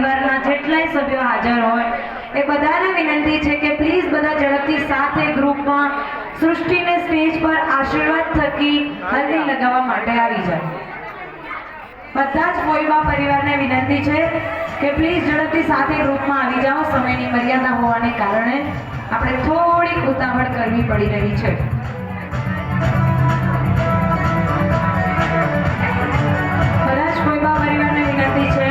પરિવારના જેટલાય સભ્યો હાજર હોય એ બધાને વિનંતી છે કે પ્લીઝ બધા ઝડપથી સાથે ગ્રુપમાં સૃષ્ટિને સ્ટેજ પર આશીર્વાદ થકી હલ્દી લગાવવા માટે આવી જાય. બધા જ ફોઈબા પરિવારને વિનંતી છે કે પ્લીઝ ઝડપથી સાથે ગ્રુપમાં આવી જાઓ. સમયની મર્યાદા હોવાને કારણે આપણે થોડીક ઉતાવળ કરવી પડી રહી છે. બધા જ ફોઈબા પરિવારને વિનંતી છે.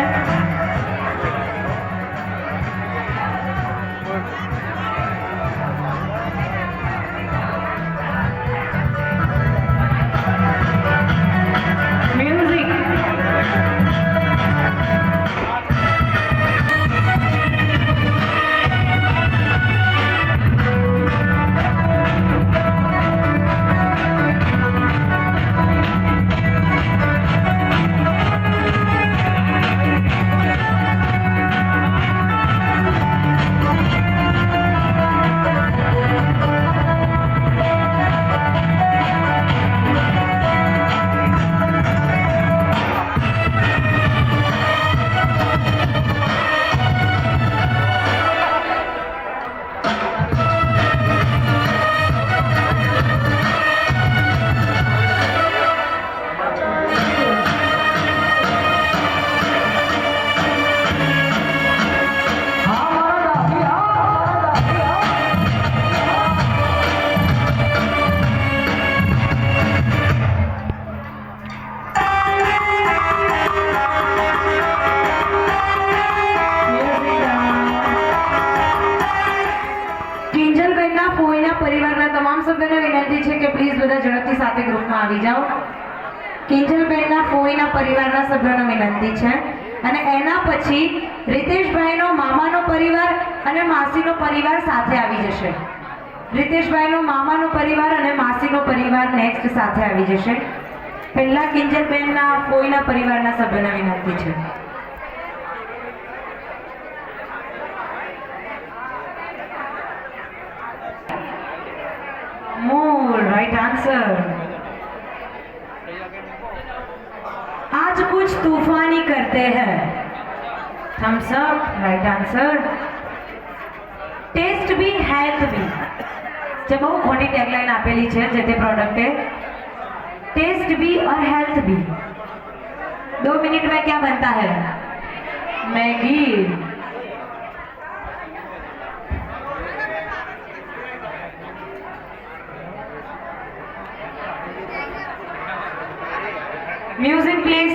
પરિવારના તમામ સભ્યોને વિનંતી છે કે પ્લીઝ બધા ઝડપથી સાથે ગ્રુપમાં આવી જાઓ. કિંજલબેનના ફોઈના પરિવારના સભ્યોને વિનંતી છે. અને એના પછી રીતેશભાઈનો મામાનો પરિવાર અને માસીનો પરિવાર સાથે આવી જશે. રીતેશભાઈનો મામાનો પરિવાર અને માસીનો પરિવાર નેક્સ્ટ સાથે આવી જશે. પહેલા કિંજલબેનના ફોઈના પરિવારના સભ્યોને વિનંતી છે. More right answer. आज कुछ तूफानी करते हैं. Thumbs up right answer. Taste भी हेल्थ भी. જે બહુ ખોટી ટેગલાઈન આપેલી છે જે તે પ્રોડક્ટે. टेस्ट भी और हेल्थ भी. 2 मिनट में क्या बनता है? मैगी. Music please.